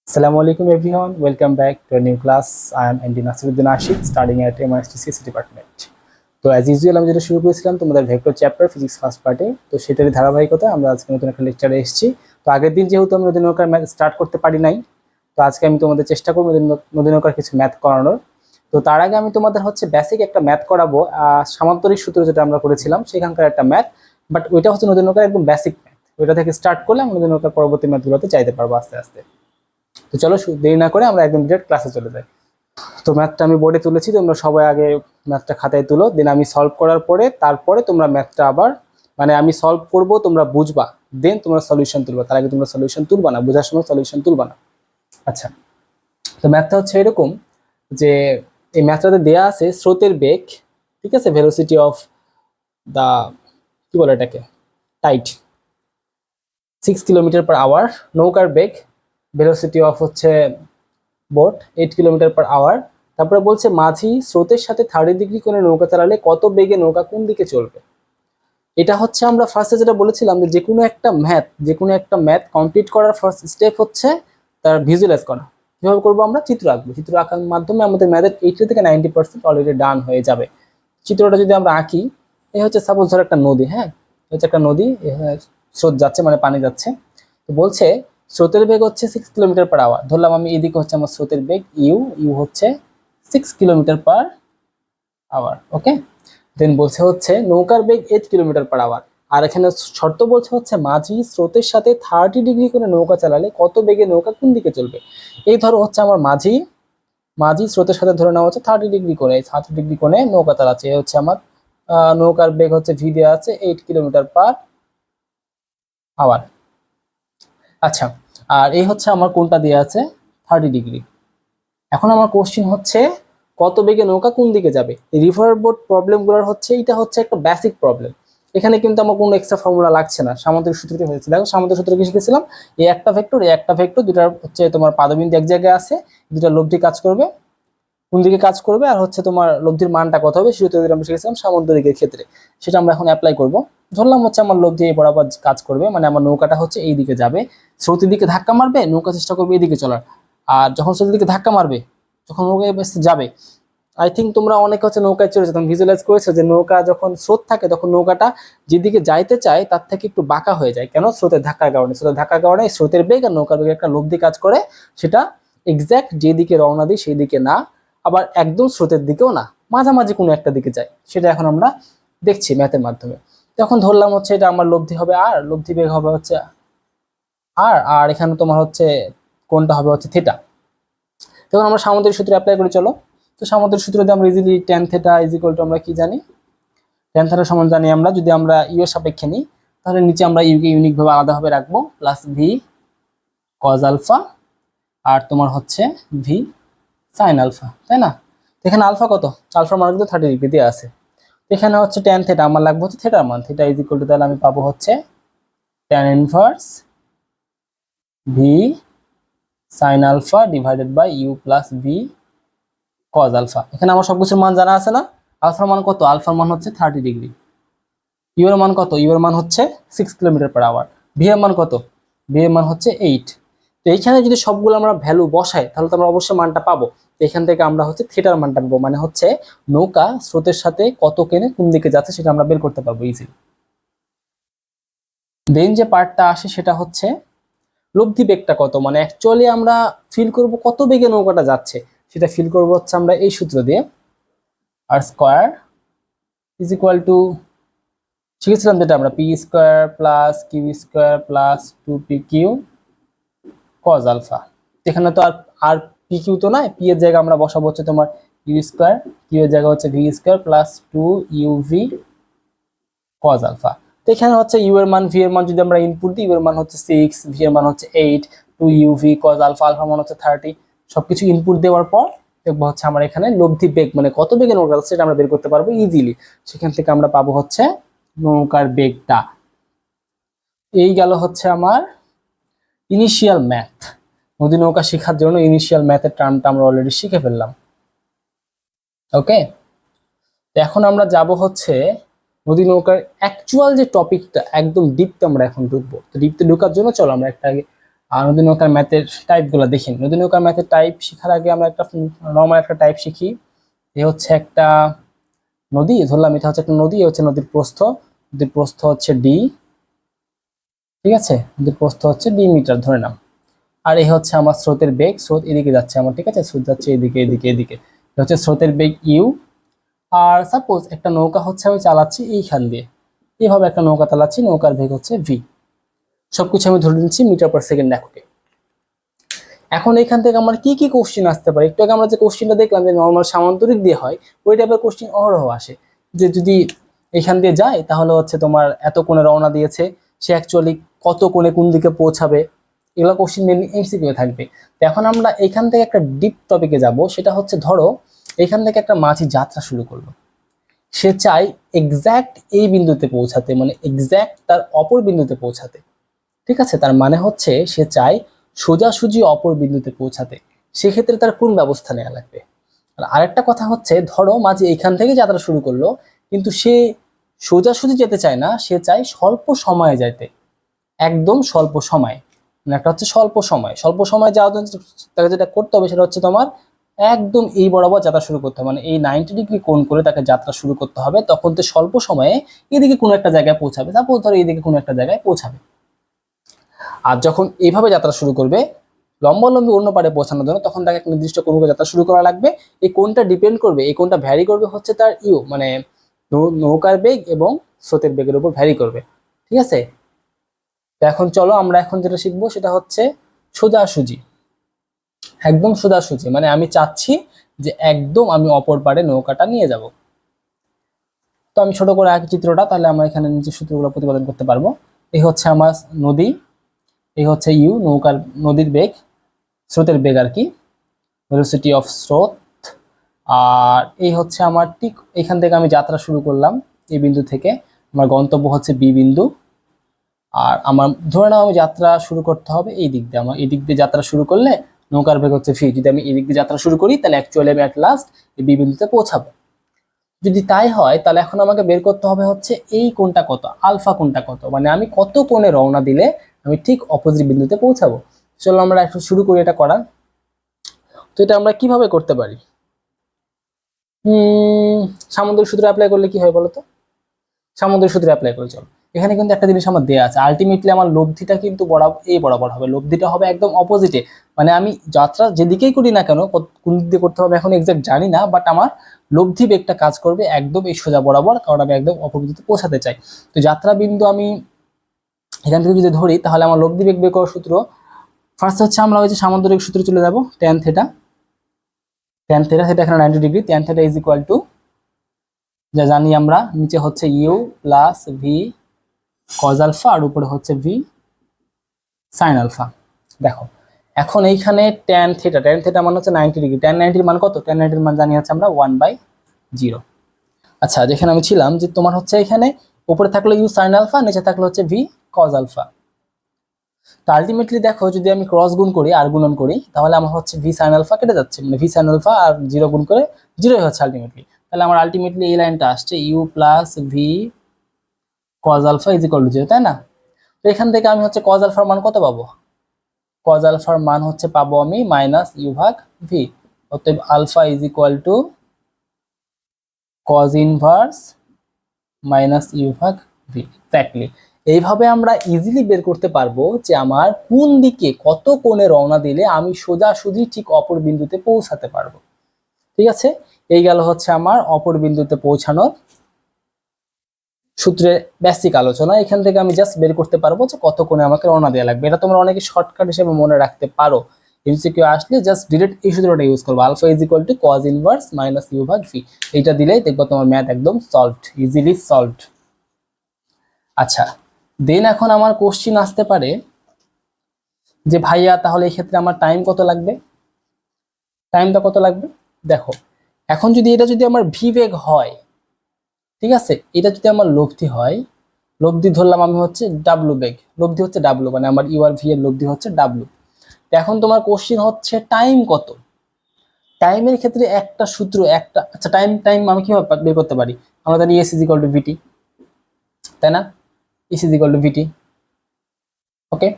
Assalamu alaikum everyone. Welcome back to a new class. I am MD Nasir Uddin Asik, studying at MISTCS department. তো as usual আমি যেটা শুরু করেছিলাম তোমাদের vector chapter physics first পার্টে, তো সেটারই ধারাবাহিকতা আমরা আজকে নতুন একটা লেকচারে এসেছি। তো আগের দিন যেহেতু আমরা নদী নৌকার ম্যাথ স্টার্ট করতে পারি নাই, তো আজকে আমি তোমাদের চেষ্টা করবো নদী নৌকার কিছু ম্যাথ করানোর। তো তার আগে আমি তোমাদের বেসিক একটা ম্যাথ করাবো, সামান্তরিক সূত্র যেটা আমরা করেছিলাম সেখানকার একটা ম্যাথ, বাট ওইটা হচ্ছে নদী নৌকার একদম বেসিক ম্যাথ। ওইটা থেকে স্টার্ট করলে আমরা নদী নৌকার পরবর্তী ম্যাথগুলোতে চাইতে পারবো আস্তে আস্তে। তো চলো দেরি না করে আমরা একদম ডিরেক্ট ক্লাসে চলে যাই। তো ম্যাথটা আমি বোর্ডে তুলেছি, তোমরা সবাই আগে ম্যাথটা খাতায় তুলো, দেন আমি সলভ করার পরে তারপরে তোমরা ম্যাথটা আবার আমি সলভ করব, তোমরা বুঝবা, দেন তোমরা সলিউশন তুলবা। তার আগে তোমরা সলিউশন তুলবা না, বোঝার সময় সলিউশন তুলবা না। আচ্ছা, তো ম্যাথটা হচ্ছে এরকম যে এই ম্যাথটাতে দেয়া আছে স্রোতের বেগ, ঠিক আছে, ভেলোসিটি অফ দা কি বলে এটাকে টাইড 6 কিলোমিটার পার আওয়ার, নৌকার বেগ ভেলোসিটি অফ হচ্ছে বোট 8 কিলোমিটার পার আওয়ার। তারপরে বলছে মাঝি স্রোতের সাথে 30 ডিগ্রি কোণে নৌকা চালালে কত বেগে নৌকা কোন দিকে চলবে। এটা হচ্ছে আমরা ফার্স্টে যেটা বলেছিলাম যে কোনো একটা ম্যাথ কমপ্লিট করার ফার্স্ট স্টেপ হচ্ছে তার ভিজুয়ালাইজ করা। কিভাবে করবো? আমরা চিত্র আঁকবো, চিত্র আঁকার মাধ্যমে আমাদের ম্যাথের 80 থেকে 90% অলরেডি ডান হয়ে যাবে। চিত্রটা যদি আমরা আঁকি, এই হচ্ছে সাপোজ ধর একটা নদী, হ্যাঁ হচ্ছে একটা নদী, স্রোত যাচ্ছে মানে পানি যাচ্ছে। তো বলছে স্রোতের বেগ হচ্ছে 6 কিলোমিটার পার আওয়ার। ধরলাম আমি এদিকে হচ্ছে আমার স্রোতের বেগ ইউ হচ্ছে 6 কিলোমিটার পার আওয়ার, ওকে। দেন বলছে হচ্ছে নৌকার বেগ 8 কিলোমিটার পার আওয়ার। আর এখানে শর্ত বলছে হচ্ছে মাঝি স্রোতের সাথে 30 ডিগ্রি করে নৌকা চালালে কত বেগে নৌকা কোন দিকে চলবে। এই ধরো হচ্ছে আমার মাঝি স্রোতের সাথে ধরে নেওয়া হচ্ছে 30 ডিগ্রি কোণে, 30 ডিগ্রি কোণে নৌকা চালাচ্ছে। এই হচ্ছে আমার নৌকার বেগ হচ্ছে ভি দেওয়া আছে 8 কিলোমিটার পার আওয়ার। আচ্ছা, আর এই হচ্ছে আমার কোনটা দেওয়া আছে 30 ডিগ্রি। এখন আমার কোশ্চিন হচ্ছে কত বেগে নৌকা কোন দিকে যাবে। রিভার বোট প্রবলেমগুলোর এটা হচ্ছে একটা বেসিক প্রবলেম। এখানে কিন্তু আমার কোনো এক্সট্রা ফর্মুলা লাগছে না, সামান্তরিক সূত্রটি হয়েছে। দেখো সামান্তরিক সূত্র কি শিখেছিলাম, এই একটা ভেক্টর দুটার হচ্ছে তোমার পাদবিন্দু এক জায়গায় আছে, দুটা লব্ধি কাজ করবে, কোন দিকে কাজ করবে আর হচ্ছে তোমার লব্ধির মানটা কত হবে সেটা আমরা শিখেছিলাম সামান্তরিকের ক্ষেত্রে। সেটা আমরা এখন অ্যাপ্লাই করব। ধরলাম হচ্ছে আমার লব্ধি এই বরাবর কাজ করবে, মানে আমার নৌকাটা হচ্ছে এই দিকে যাবে, স্রোতের দিকে ধাক্কা মারবে, নৌকা চেষ্টা করবে এদিকে চলার। আর যখন স্রোতের দিকে ধাক্কা মারবে, যখন নৌকা যাবে, আই থিঙ্ক তোমরা অনেকে হচ্ছে নৌকায় চড়েছো, তখন ভিজুয়ালাইজ করেছো যে নৌকা যখন স্রোত থাকে তখন নৌকাটা যেদিকে যাইতে চায় তার থেকে একটু বাঁকা হয়ে যায়। কেন? স্রোতের ধাক্কার কারণে। স্রোতের বেগ আর নৌকার বেগে একটা লব্ধি কাজ করে, সেটা এক্স্যাক্ট যেদিকে রওনা দিই সেই দিকে না, আবার একদম স্রোতের দিকেও না, মাঝামাঝি কোনো একটা দিকে যায়। সেটা এখন আমরা দেখছি ম্যাথের মাধ্যমে। তখন ধরলাম হচ্ছে এটা আমার লব্ধি হবে আর, লব্ধি বেগ হবে হচ্ছে আর এখানে তোমার হচ্ছে কোনটা হবে হচ্ছে থিটা। তখন আমরা সামান্তরিক সূত্র অ্যাপ্লাই করে চলো। তো সামান্তরিক সূত্র দিয়ে আমরা easily tan theta is equal to আমরা কি জানি, tan থিটা সমান জানি আমরা, যদি আমরা ইউ এর সাপেক্ষে নিই তাহলে নিচে আমরা ইউ কে ইউনিক ভাবে আলাদাভাবে রাখবো, প্লাস ভি কজ আলফা আর তোমার হচ্ছে ভি সাইন আলফা, তাই না? এখানে আলফা কত? আলফার মান কিন্তু 30 ডিগ্রি দিয়ে আছে। এখানে হচ্ছে tan থিটা আমার লাগবে হচ্ছে থিটার মান, থিটা ইজ ইকুয়াল টু তাহলে আমি পাবো হচ্ছে tan inverse V sine alpha divided by U plus V cos alpha. এখানে আমার সবকিছুর মান জানা আছে না? আলফার মান কত? আলফার মান হচ্ছে 30 ডিগ্রি। ইউ এর মান কত? ইউ এর মান হচ্ছে 6 কিলোমিটার পার আওয়ার। ভি এর মান কত? ভি এর মান হচ্ছে 8। তো এইখানে যদি সবগুলো আমরা ভ্যালু বসাই তাহলে তো আমরা অবশ্যই মানটা পাবো। এখান থেকে আমরা হচ্ছে থিটার মানটা পাবো, মানে হচ্ছে নৌকা স্রোতের সাথে কত কেনে কোন দিকে যাচ্ছে সেটা আমরা বের করতে পারবো ইজিলি। দেন যে পার্টটা আসে সেটা হচ্ছে লব্ধি বেগটা কত, মানে অ্যাকচুয়ালি আমরা ফিল করব কত বেগে নৌকাটা যাচ্ছে, সেটা ফিল করবো হচ্ছে আমরা এই সূত্র দিয়ে, R square is equal to শিখেছিলাম যেটা আমরা P square plus Q square plus 2pq cos alpha. এখানে তো আর পি কিউ তো নয়, পি এর জায়গা আমরা বসাবো হচ্ছে তোমার ইউ স্কোয়ার, কিউ এর জায়গা হচ্ছে V square plus 2uv cos alpha. তো এখানে হচ্ছে ইউ এর মান ভি এর মান যদি আমরা ইনপুট দিই, ইউ এর মান হচ্ছে 6, ভি এর মান হচ্ছে 8, 2uv কজ আলফা, আলফা মান হচ্ছে 30, সবকিছু ইনপুট দেওয়ার পর দেখবো হচ্ছে আমার এখানে লব্ধি বেগ মানে কত বেগে নৌকা যাচ্ছে সেটা আমরা বের করতে পারবো ইজিলি। সেখান থেকে আমরা পাবো হচ্ছে নৌকার বেগটা। এই গেল হচ্ছে আমার ইনিশিয়াল ম্যাথ। নদী নৌকা শেখার জন্য ইনিশিয়াল ম্যাথের টার্মটা আমরা অলরেডি শিখে ফেললাম, ওকে। এখন আমরা যাব হচ্ছে নদী নৌকার অ্যাকচুয়াল যে টপিকটা, একদম ডিপতে আমরা এখন ঢুকবো। তো ডিপতে ঢোকার জন্য চলো আমরা একটা আগে আর নদী নৌকার ম্যাথের টাইপগুলো দেখি। নদী নৌকার ম্যাথের টাইপ শেখার আগে আমরা একটা নর্মাল একটা টাইপ শিখি। এ হচ্ছে একটা নদী, ধরলাম এটা হচ্ছে একটা নদী, এ হচ্ছে নদীর প্রস্থ, নদীর প্রস্থ হচ্ছে ডি, ঠিক আছে, নদীর প্রস্থ হচ্ছে ডি মিটার ধরে নাও। আর এই হচ্ছে আমার স্রোতের বেগ, স্রোত এদিকে যাচ্ছে আমার, ঠিক আছে, স্রোত যাচ্ছে এদিকে এদিকে এদিকে, এটা হচ্ছে স্রোতের বেগ ইউ। আর সাপোজ একটা নৌকা হচ্ছে আমি চালাচ্ছি এইখান দিয়ে, এইভাবে একটা নৌকা চালাচ্ছি, নৌকার বেগ হচ্ছে ভি। সবকিছু আমি ধরে নিচ্ছি মিটার পার সেকেন্ড এককে। এখন এখান থেকে আমার কি কি কোশ্চেন আসতে পারে, একটু আগে আমরা যে কোশ্চেনটা দেখলাম যে নর্মাল সামান্তরিক দিয়ে হয়, ওই টাইপের কোশ্চেন অহরহ আসে। যে যদি এখান দিয়ে যায় তাহলে হচ্ছে তোমার এত কোণে রওনা দিয়েছে, সে অ্যাকচুয়ালি কত কোণে কোন দিকে পৌঁছাবে, এগুলো কোশ্চেন মেনলি এমসিকিউ থাকবে। তো এখন আমরা এখান থেকে একটা ডিপ টপিকে যাব, সেটা হচ্ছে ধরো এখান থেকে একটা মাঝি যাত্রা শুরু করলো, সে চাই এক্স্যাক্ট এই বিন্দুতে পৌঁছাতে, মানে এক্স্যাক্ট তার অপর বিন্দুতে পৌঁছাতে, ঠিক আছে, তার মানে হচ্ছে সে চায় সোজাসুজি অপর বিন্দুতে পৌঁছাতে, সেক্ষেত্রে তার কোন ব্যবস্থা নেওয়া লাগবে। আর আরেকটা কথা হচ্ছে ধরো মাঝি এইখান থেকে যাত্রা শুরু করলো, কিন্তু সে সোজাসুজি যেতে চায় না, সে চায় স্বল্প সময়ে যেতে, একদম স্বল্প সময়, মানে একটা হচ্ছে স্বল্প সময়, স্বল্প সময় যাওয়ার জন্য তাকে যেটা করতে হবে সেটা হচ্ছে তোমার একদম এই বরাবর যাত্রা শুরু করতে হবে, মানে এই 90 ডিগ্রি কোণ করে তাকে যাত্রা শুরু করতে হবে, তখন তো স্বল্প সময়ে এদিকে কোনো একটা জায়গায় পৌঁছাবে, সাপোজ ধরো এইদিকে কোনো একটা জায়গায় পৌঁছাবে। আর যখন এইভাবে যাত্রা শুরু করবে লম্বালম্বী অন্য পারে পৌঁছানোর জন্য, তখন তাকে একটা নির্দিষ্ট কোণ করে যাত্রা শুরু করা লাগবে। এই কোণটা ডিপেন্ড করবে, এই কোণটা ভ্যারি করবে হচ্ছে তার ইউ, মানে নৌকার বেগ এবং স্রোতের বেগের উপর ভ্যারি করবে, ঠিক আছে। তো এখন চলো আমরা এখন যেটা শিখবো সেটা হচ্ছে সোজাসুজি, একদম সোজাসুজি, মানে আমি চাচ্ছি যে একদম আমি অপর পারে নৌকাটা নিয়ে যাব। তো আমি ছোট করে আঁকি চিত্রটা, তাহলে আমরা এখানে নিচে সূত্রগুলো প্রতিপাদন করতে পারবো। এই হচ্ছে আমার নদী, এই হচ্ছে ইউ নৌকার নদীর বেগ, স্রোতের বেগ আর কি, ভেলোসিটি অফ স্রোত। আর এই হচ্ছে আমার ঠিক এখান থেকে আমি যাত্রা শুরু করলাম, এই বিন্দু থেকে আমার গন্তব্য হচ্ছে বি বিন্দু। আর আমার ধরে নাও আমি যাত্রা শুরু করতে হবে এই দিক দিয়ে, আমার এই দিক দিয়ে যাত্রা শুরু করলে নৌকার বেগ হচ্ছে ভি, যদি আমি এই দিক দিয়ে যাত্রা শুরু করি তাহলে অ্যাকচুয়ালি আমি অ্যাট লাস্ট এই বি বিন্দুতে পৌঁছাবো। যদি তাই হয় তাহলে এখন আমাকে বের করতে হবে হচ্ছে এই কোণটা কত, আলফা কোণটা কত, মানে আমি কত কোণে রওনা দিলে আমি ঠিক অপোজিট বিন্দুতে পৌঁছাবো। চলো আমরা একটু শুরু করি এটা করা। তো এটা আমরা কিভাবে করতে পারি, সামুদ্রিক সূত্র অ্যাপ্লাই করলে কি হয় বলো তো, সামুদ্রিক সূত্র অ্যাপ্লাই করে চলো। এখানে কিন্তু একটা জিনিস আমার দেয়া আছে, আলটিমেটলি আমার লব্ধিটা কিন্তু বরাবর এই বরাবর হবে, লব্ধিটা হবে একদম অপোজিটে, মানে আমি যাত্রা যেদিকেই করি না কেন, কোন দিক দিয়ে করতে হবে এখন এক্সাক্ট জানি না, বাট আমার লব্ধি বেগটা কাজ করবে একদম এই সোজা বরাবর, কারণ আমি একদম অপর বিন্দুতে পৌঁছাতে চাই। তো যাত্রা বিন্দু আমি এখান থেকে যদি ধরি তাহলে আমার লব্ধি বেগ বের করার সূত্র ফার্স্ট হচ্ছে আমরা ওই যে সামুদ্রিক সূত্রে চলে যাব, ট্যান থেটা, ট্যান থেটা সেটা এখানে 90 degree, tan theta is equal to যা জানি আমরা নিচে হচ্ছে u plus V cos alpha আর উপরে হচ্ছে ভি সাইন আলফা। দেখো এখন এইখানে ট্যান থেটা, ট্যান থেটা মানে হচ্ছে 90 ডিগ্রি, ট্যান 90 মান কত, ট্যান 90 মান জানি হচ্ছে আমরা 1/0। আচ্ছা যেখানে আমি ছিলাম যে তোমার হচ্ছে এখানে উপরে থাকলো ইউ সাইন আলফা, নিচে থাকলো হচ্ছে ভি কজ আলফা। তো আলটিমেটলি দেখো যদি আমি ক্রস গুণ করি আর গুণন করি তাহলে আমার হচ্ছে ভি সাইন আলফা কেটে যাচ্ছে, মানে ভি সাইন আলফা আর 0 গুণ করে 0 হচ্ছে আলটিমেটলি, তাহলে আমার আলটিমেটলি এই লাইনটা আসছে U plus V cos alpha is equal to 0, তাই না। তো এখান থেকে আমি হচ্ছে কজ আলফার মান কত পাবো, কজ আলফার মান হচ্ছে পাবো আমি মাইনাস ইউ ভাগ ভি, অতএব alpha is equal to cos inverse minus U ভাগ ভি। এক্স্যাক্টলি এইভাবে আমরা ইজিলি বের করতে পারবো যে আমার কোন দিকে কত কোণে রওনা দিলে আমি সোজাসুজি ঠিক অপর বিন্দুতে পৌঁছাতে পারবো, ঠিক আছে। এই গেল হচ্ছে আমার অপর বিন্দুতে পৌঁছানোর সূত্রের বেসিক আলোচনা। এখান থেকে আমি জাস্ট বের করতে পারবো যে কত কোণে আমাকে রওনা দেওয়া লাগবে, এটা তোমরা অনেকে শর্টকাট হিসেবে মনে রাখতে পারো, এমসিকিউ আসলে জাস্ট ডিরেক্ট এই সূত্রটা ইউজ করবো, alpha is equal to cos inverse minus U ভাগ ভি, এইটা দিলেই দেখবো তোমার ম্যাথ একদম সলভড, ইজিলি সলভড। আচ্ছা দেন এখন আমার কোশ্চিন আসতে পারে যে ভাইয়া তাহলে এই ক্ষেত্রে আমার টাইম কত লাগবে, টাইমটা কত লাগবে। দেখো এখন যদি এটা যদি আমার ভি বেগ হয়, ঠিক আছে, এটা যদি আমার লব্ধি হয়, লব্ধি ধরলাম আমি হচ্ছে ডাব্লু বেগ, লব্ধি হচ্ছে ডাব্লু, মানে আমার ইউ আর ভি এর লব্ধি হচ্ছে ডাব্লু। এখন তোমার কোশ্চিন হচ্ছে টাইম কত, টাইমের ক্ষেত্রে একটা সূত্র একটা, আচ্ছা টাইম টাইম আমি কিভাবে বের করতে পারি, আমরা জানি এস ইজ ইকুয়াল টু ভিটি, তাই না, এস ইজ ইকুয়াল টু ভিটি, ওকে।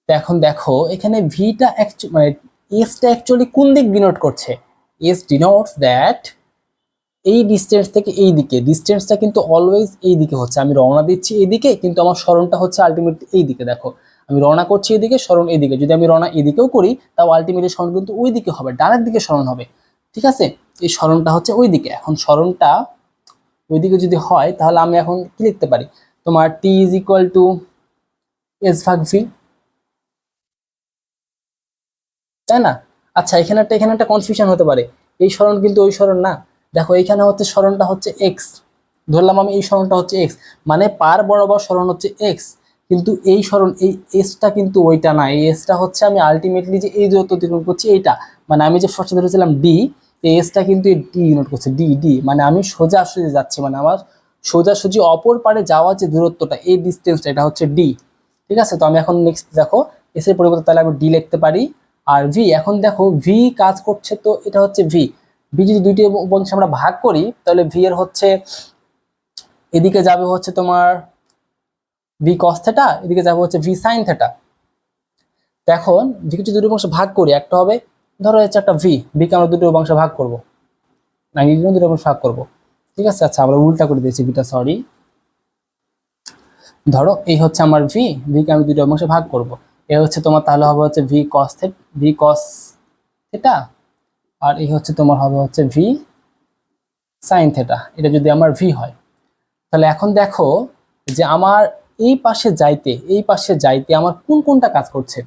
তো এখন দেখো এখানে ভিটা মানে এসটা অ্যাকচুয়ালি কোন দিক ডিনোট করছে? এস ডিনোটস দ্যাট এই ডিস্টেন্স থেকে এই দিকে, ডিস্টেন্সটা কিন্তু অলওয়েজ এই দিকে হচ্ছে। আমি রওনা দিচ্ছি এইদিকে, কিন্তু আমার সরণটা হচ্ছে আলটিমেটলি এই দিকে। দেখো আমি রওনা করছি এদিকে, সরণ এদিকে। যদি আমি রওনা এদিকেও করি তাও আলটিমেটলি সরণ কিন্তু ওই দিকে হবে, ডানের দিকে সরণ হবে। ঠিক আছে, এই সরণটা হচ্ছে ওই দিকে। এখন সরণটা ওইদিকে যদি হয় তাহলে আমি এখন কি লিখতে পারি? তোমার টি ইজ ইকুয়াল টু এস ভাগ ভি, তাই না? আচ্ছা, এখানে একটা কনফিউশন হতে পারে, এই সরণ কিন্তু ওই সরণ না। দেখো এইখানে হচ্ছে সরণটা হচ্ছে এক্স, ধরলাম আমি এই সরণটা হচ্ছে এক্স, মানে পার বরাবর সরণ হচ্ছে এক্স, কিন্তু এই সরণ এই এসটা কিন্তু ওইটা না। এই এসটা হচ্ছে আমি আলটিমেটলি যে এই দূরত্ব অতিক্রম করছি এইটা, মানে আমি যে ফার্স্টে ধরেছিলাম ডি, এই এসটা কিন্তু ডি ইউনিট করছে, ডি ডি, মানে আমি সোজাসুজি যাচ্ছি, মানে আমার সোজাসুজি অপর পারে যাওয়ার যে দূরত্বটা, এই ডিস্টেন্সটা, এটা হচ্ছে ডি। ঠিক আছে, তো আমি এখন নেক্সট দেখো এস এর পরিবর্তে তাহলে আমি ডি লিখতে পারি। আর ভি, এখন দেখো ভি কাজ করছে, তো এটা হচ্ছে ভি। ভি যদি দুইটি অংশে আমরা ভাগ করি তাহলে ভি এর হচ্ছে এদিকে যাবে হচ্ছে তোমার ভি কস থেটা, এদিকে যাবে হচ্ছে ভি সাইন থেটা। এখন ভিকে যদি দুটো অংশে ভাগ করি, একটা হবে ধরো হচ্ছে একটা ভি, ভিকে আমরা দুটো অংশে ভাগ করবো, না দুটো অংশে ভাগ করবো। ঠিক আছে, আচ্ছা আমরা উল্টা করে দিয়েছি ভিটা, সরি। ধরো এই হচ্ছে আমার ভি, ভিকে আমি দুটো অংশে ভাগ করব। এ হচ্ছে তোমার তাহলে হবে হচ্ছে ভি কস থেটা, আর এই হচ্ছে তোমার হবে হচ্ছে ভি সাইন থেটা। এটা যদি আমার ভি হয়, তাহলে এখন দেখো যে আমার এই পাশে যাইতে আমার কোন কোনটা কাজ করছে?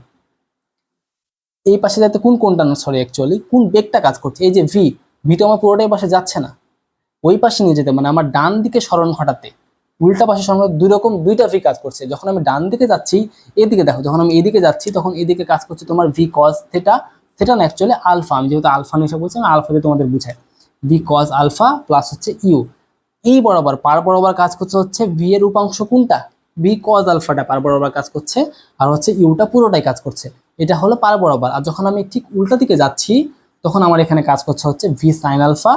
এই পাশে যাইতে কোন কোনটা, না সরি অ্যাকচুয়ালি কোন বেগটা কাজ করছে? এই যে ভি, ভিটা আমার পুরোটাই পাশে যাচ্ছে না, ওই পাশে নিয়ে যেতে, মানে আমার ডান দিকে সরণ ঘটাতে, উল্টা পাশে সরণ ঘটাতে দুই রকম দুইটা ভি কাজ করছে। যখন আমি ডান দিকে যাচ্ছি এদিকে, দেখো যখন আমি এদিকে যাচ্ছি তখন এদিকে কাজ করছে তোমার ভি কস থেটা, থেটা না অ্যাকচুয়ালি আলফা, আমি যেহেতু আলফা নিয়ে বলছি আমি আলফা দিয়ে তোমাদের বুঝাই, ভি কস আলফা প্লাস হচ্ছে ইউ। এই বরাবর পার বরাবর কাজ করছে হচ্ছে ভি এর উপাংশ কোনটা? ভি কজ আলফাটা পার বরাবর কাজ করছে, আর হচ্ছে ইউটা পুরোটাই কাজ করছে। এটা হলো পার বরাবর। আর যখন আমি ঠিক উল্টা দিকে যাচ্ছি তখন আমার এখানে কাজ করছে হচ্ছে ভি সাইন আলফা,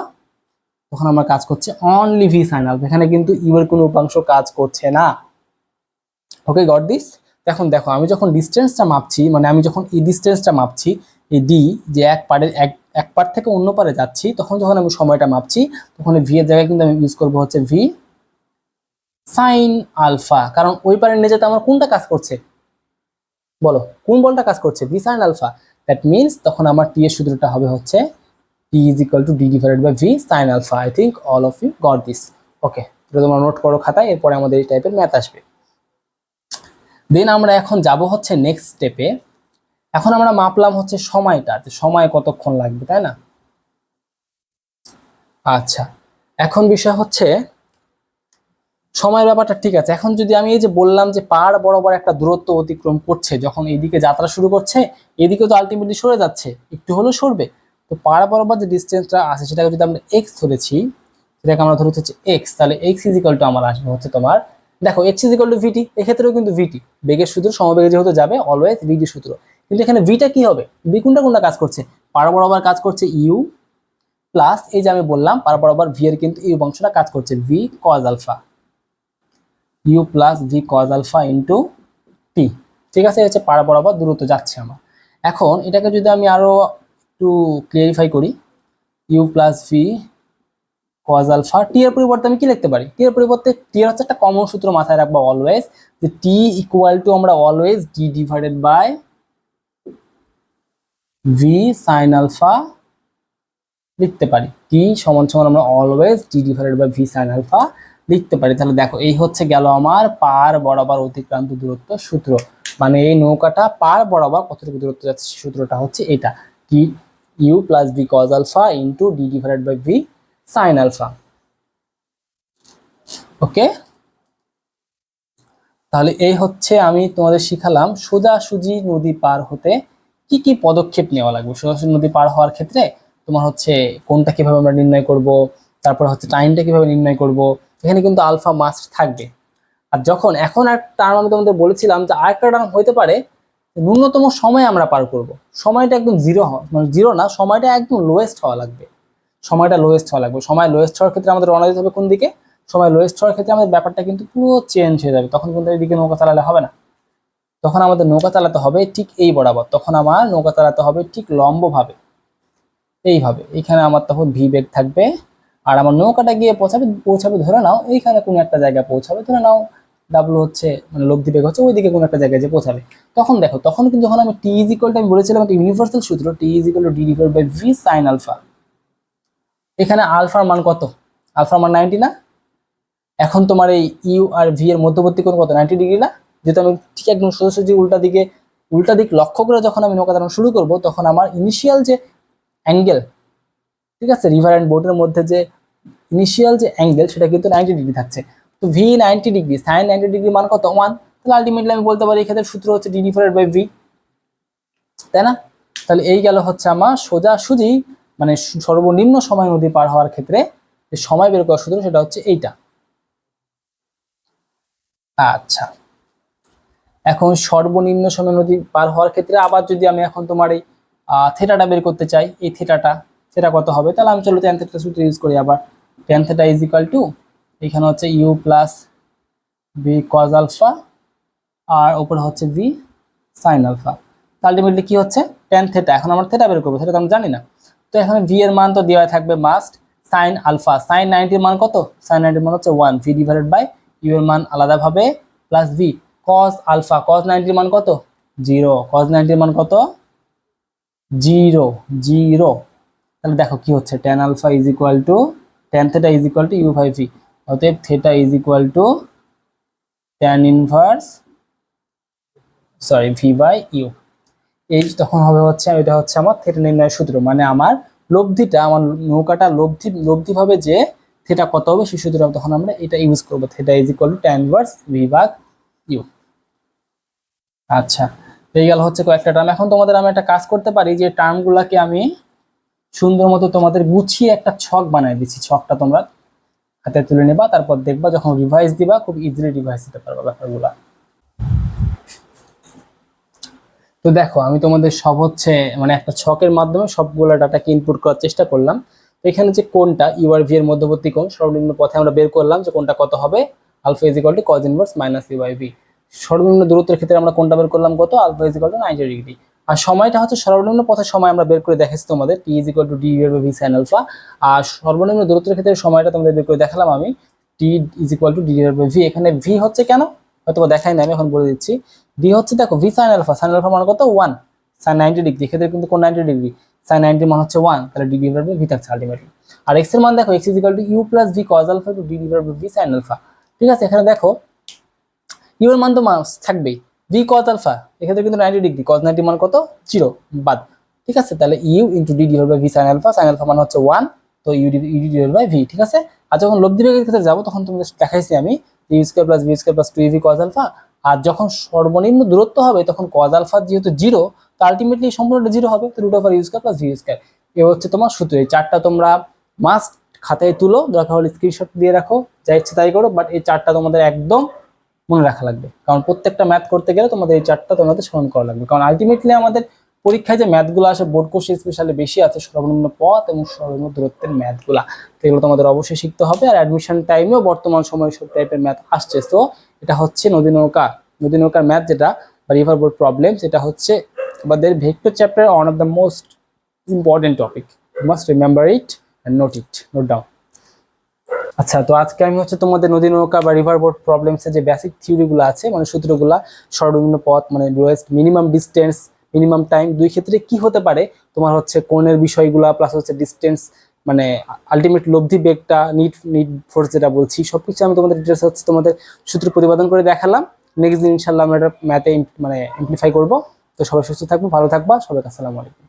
তখন আমার কাজ করছে অনলি ভি সাইন আলফা, এখানে কিন্তু ইউ এর কোনো উপাংশ কাজ করছে না। ওকে, গট দিস? এখন দেখো আমি যখন ডিস্টেন্সটা মাপছি, মানে আমি যখন এই ডিস্টেন্সটা মাপছি, এই ডি, যে এক পার থেকে অন্য পারে যাচ্ছি, তখন যখন আমি সময়টা মাপছি তখন ভি এর জায়গায় কিন্তু আমি ইউজ করবো হচ্ছে ভি সাইন আলফা, কারণ ওই পারে নিয়ে যেতে আমার কোনটা কাজ করছে? বলো কোন বলটা কাজ করছে? V sine alpha. That means তখন আমার টি এর সূত্রটা হবে হচ্ছে T is equal to D divided by V sine alpha. I think all of you got this. Okay, এটা তোমরা নোট করো খাতায়, এরপরে আমাদের এই টাইপের ম্যাথ আসবে। দেন আমরা এখন যাব হচ্ছে নেক্সট স্টেপে। এখন আমরা মাপলাম হচ্ছে সময়টা, যে সময় কতক্ষণ লাগবে, তাই না? আচ্ছা, এখন বিষয় হচ্ছে সময়ের ব্যাপারটা ঠিক আছে। এখন যদি আমি এই যে বললাম যে পার বরাবর একটা দূরত্ব অতিক্রম করছে, যখন এইদিকে যাত্রা শুরু করছে এদিকে তো আলটিমেটলি সরে যাচ্ছে, একটু হলেও সরবে। তো পার বরাবর যে ডিস্টেন্সটা আছে সেটাকে যদি আমরা এক্স ধরেছি, সেটাকে আমরা ধরেছি হচ্ছে এক্স, তাহলে এক্স ইজ ইকুয়াল টু আমার আসবে হচ্ছে তোমার, দেখো এক্স ইজ ইকুয়াল টু ভিটি, এক্ষেত্রেও কিন্তু ভিটি বেগের সূত্র, সমবেগে যেহেতু যাবে অলওয়েজ ভিটি সূত্র। কিন্তু এখানে ভিটা কি হবে? ভি কোনটা কোনটা কাজ করছে? পার বরাবর কাজ করছে ইউ, প্লাস এই যে আমি বললাম পার বরাবর ভি এর কিন্তু এই অংশটা কাজ করছে v cos alpha, u plus V cos alpha into T. ঠিক আছে, হচ্ছে পাড়া বরাবর দূরত্ব যাচ্ছে আমার। এখন এটাকে যদি আমি আরো একটু ক্লিয়ারিফাই করি, u plus V cos alpha, T এর পরিবর্তে আমি কি লিখতে পারি? টি এর পরিবর্তে টি এর হচ্ছে একটা কমন সূত্র মাথায় রাখবো অলওয়েজ, যে টি ইকুয়াল টু আমরা always D divided by V sine alpha লিখতে পারি। টি সমান সমান আমরা always D divided by V sine alpha লিখতে পারি। তাহলে দেখো এই হচ্ছে গেল আমার পার বরাবর অতিক্রান্ত দূরত্ব সূত্র, মানে এই নৌকাটা পার বরাবর কতটুকু দূরত্ব যাচ্ছে সূত্রটা হচ্ছে এটা, T u plus V cos alpha into D divided by V sine alpha. Okay, তাহলে এই হচ্ছে আমি তোমাদের শিখালাম সোজাসুজি নদী পার হতে কি কি পদক্ষেপ নেওয়া লাগবে। সোজাসুজি নদী পার হওয়ার ক্ষেত্রে তোমার হচ্ছে কোনটা কিভাবে আমরা নির্ণয় করব, তারপর হচ্ছে টাইমটা কিভাবে নির্ণয় করব, এখানে কিন্তু আলফা মাস্ট থাকবে। আর যখন এখন আর টার্ম আমি তোমাদের বলেছিলাম যে আরেকটা টার্ম হতে পারে ন্যূনতম সময় আমরা পার করব, সময়টা একদম জিরো হওয়া, মানে জিরো না, সময়টা একদম লোয়েস্ট হওয়া লাগবে, সময়টা লোয়েস্ট হওয়া লাগবে। সময় লোয়েস্ট হওয়ার ক্ষেত্রে আমাদের রওনা দিতে হবে কোন দিকে? সময় লোয়েস্ট হওয়ার ক্ষেত্রে আমাদের ব্যাপারটা কিন্তু পুরো চেঞ্জ হয়ে যাবে, তখন কিন্তু এইদিকে নৌকা চালালে হবে না। তখন আমাদের নৌকা চালাতে হবে ঠিক এই বরাবর, তখন আমার নৌকা চালাতে হবে ঠিক লম্বভাবে, এইভাবে। এখানে আমার তখন ভি বেগ থাকবে, আর আমার নৌকাটা গিয়ে পৌঁছাবে ধরে নাও এইখানে কোনো একটা জায়গায় পৌঁছাবে, ধরে নাও ডাব্লু হচ্ছে মানে লব্ধি বেগ হচ্ছে ওইদিকে কোনো একটা জায়গায় যে পৌঁছাবে। তখন দেখো, তখন কিন্তু যখন আমি টি ইজ ইকুয়াল টু, আমি বলেছিলাম একটা ইউনিভার্সাল সূত্র, T is equal to D divide by V sine alpha. এখানে আলফার মান কত? আলফার মান 90 না? এখন তোমার এই ইউ আর ভি এর মধ্যবর্তী কোণ কত? 90 ডিগ্রি না? যেহেতু আমি ঠিক একদম সোজাসুজি উল্টা দিক লক্ষ্য করে যখন আমি নৌকা চালানো শুরু করব, তখন আমার ইনিশিয়াল যে অ্যাঙ্গেল, ঠিক আছে, রিভার অ্যান্ড বোটের মধ্যে যে ইনিশিয়াল যে অ্যাঙ্গেল সেটা কিন্তু 90 ডিগ্রি থাকছে। তো ভি 90 ডিগ্রি, সাইন 90 ডিগ্রি মান কত? 1। তাহলে আলটিমেটলি আমি বলতে পারি এক্ষেত্রে সূত্র হচ্ছে ডি ডিভাইডেড বাই ভি, তাই না? তাহলে এই গেল হচ্ছে আমার সোজাসুজি মানে সর্বনিম্ন সময় নদী পার হওয়ার ক্ষেত্রে যে সময় বের করার সূত্র, সেটা হচ্ছে এইটা। আচ্ছা, এখন সর্বনিম্ন সময় নদী পার হওয়ার ক্ষেত্রে আবার যদি আমি এখন তোমার এই থেটাটা বের করতে চাই, এই থেটা কত হবে? তাহলে আমি চলো ট্যান থেটা সূত্র ইউজ করি আবার। Tan theta is equal to, এখানে হচ্ছে u plus V cos alpha, আর উপরে হচ্ছে ভি সাইন আলফা। আলটিমেটলি কি হচ্ছে? Tan theta. এখন আমরা থেটা বের করবো, সেটা তো আমি জানি না। তো এখানে ভি এর মান তো দেওয়া থাকবে মাস্ট। সাইন আলফা, সাইন 90 এর মান কত? সাইন 90 এর মান হচ্ছে 1, ভি ডিভাইডেড বাই ইউ এর মান আলাদাভাবে plus V cos alpha, cos 90 এর মান কত? 0, কজ 90 এর মান কত? 0। তাহলে দেখো কি হচ্ছে, tan alpha is equal to tan theta is equal to u by v. অতএব theta is equal to tan inverse V by u. এই তখন হবে হচ্ছে, এটা হচ্ছে আমার থেটা নির্ণয়ের সূত্র, মানে আমার লব্ধিটা, আমার নৌকাটা লব্ধিভাবে যে থেটা কত হবে সেই সূত্র, তখন আমরা এটা ইউজ করবো, theta is equal to tan inverse V by U. আচ্ছা, এই গেল হচ্ছে কয়েকটা টার্ম। এখন তোমাদের আমি একটা কাজ করতে পারি, যে টার্মগুলোকে আমি সুন্দর মতো তোমাদের গুছিয়ে একটা ছক বানাই দিচ্ছি। ছকটা তোমরা হাতে তুলে নেবা, তারপর দেখবা যখন রিভাইজ দিবা খুব ইজিলি রিভাইজ দিতে পারবা ব্যাপারগুলা। তো দেখো, আমি তোমাদের সব হচ্ছে মানে একটা ছকের মাধ্যমে সবগুলো ডাটাকে ইনপুট করার চেষ্টা করলাম। তো এখানে যে কোনটা ইউ আর ভি এর মধ্যবর্তী কোণ সর্বনিম্ন পথে আমরা বের করলাম যে কোনটা কত হবে, alpha is equal to cos inverse minus u by v. সর্বনিম্ন দূরত্বের ক্ষেত্রে আমরা কোনটা বের করলাম কত? Alpha is equal to 90 degree. আর সময়টা হচ্ছে সর্বনিম্ন পথের সময় আমরা বের করে দেখাচ্ছি তোমাদের, T is equal to D divided by V sine alpha. আর সর্বনিম্ন দূরত্বের ক্ষেত্রে সময়টা তোমাদের বের করে দেখালাম আমি, T is equal to D divided by v. এখানে ভি হচ্ছে কেন হয়তো দেখাই না, আমি এখন বলে দিচ্ছি। ডি হচ্ছে দেখো V sine alpha, sine alpha মানে কত? 1, সাইন 90 ডিগ্রি, ক্ষেত্রে কিন্তু কোন 90 ডিগ্রি, সাইন 90 মান হচ্ছে 1, তাহলে ডি ডিভাইডেড বাই ভি থাকছে আলটিমেটলি। আর এক্স এর মান দেখো, X is equal to U plus V cos alpha to D divided by V sine alpha. ঠিক আছে, এখানে দেখো ইউ এর মান তো থাকবেই, ভি কজ আলফা এক্ষেত্রে কিন্তু 90 ডিগ্রি, কজ 90 মান কত? 0 বাদ। ঠিক আছে, তাহলে U into D divided by V sine alpha, sine alpha মানে হচ্ছে 1, তো ইউ ডিভাইডেড বাই ভি। ঠিক আছে, আর যখন লব্ধি বেগের ক্ষেত্রে যাবো তখন তোমাদের দেখাইছি আমি u square plus v square plus 2v cos alpha. আর যখন সর্বনিম্ন দূরত্ব হবে তখন কজ আলফা যেহেতু 0, তো আলটিমেটলি সম্পূর্ণটা 0 হবে, তো root over u square plus v square. এ হচ্ছে তোমার সূত্র। এই চারটা তোমরা মাস্ট খাতায় তুলো, দরকার হলে স্ক্রিনশট দিয়ে রাখো, যা ইচ্ছে তাই করো, বাট এই চারটা তোমাদের একদম মনে রাখা লাগবে, কারণ প্রত্যেকটা ম্যাথ করতে গেলে তোমাদের এই চারটা তোমাদের স্মরণ করা লাগবে। কারণ আলটিমেটলি আমাদের পরীক্ষায় যে ম্যাথগুলো আসে বোর্ড কোর্সে স্পেশালি বেশি আছে সর্বনিম্ন পথ এবং সর্বনিম্ন দূরত্বের ম্যাথগুলা, এগুলো তোমাদের অবশ্যই শিখতে হবে। আর অ্যাডমিশন টাইমেও বর্তমান সময়ে সব টাইপের ম্যাথ আসছে। তো এটা হচ্ছে নদী নৌকার ম্যাথ যেটা বা রিভার বোর্ড প্রবলেম, সেটা হচ্ছে আমাদের vector chapter one of the most important topic. You must remember it and note down. আচ্ছা, তো আজকে আমি হচ্ছে তোমাদের নদী নৌকা বা রিভার বোর্ড প্রবলেমসের যে বেসিক থিওরিগুলো আছে, মানে সূত্রগুলা, সর্বনিম্ন পথ মানে lowest, minimum distance, minimum time, দুই ক্ষেত্রে কি হতে পারে, তোমার হচ্ছে কোণের বিষয়গুলা প্লাস হচ্ছে ডিস্টেন্স, মানে আলটিমেট লব্ধি বেগটা, নিড ফোর্স যেটা বলছি, সবকিছু আমি তোমাদের ডিটেলস হচ্ছে তোমাদের সূত্র প্রতিপাদন করে দেখালাম। নেক্সট দিন ইনশাল্লাহ আমরা এটা ম্যাথে মানে এমপ্লিফাই করবো। তো সবাই সুস্থ থাকবো, ভালো থাকবা, সবাইকে আসসালামু আলাইকুম।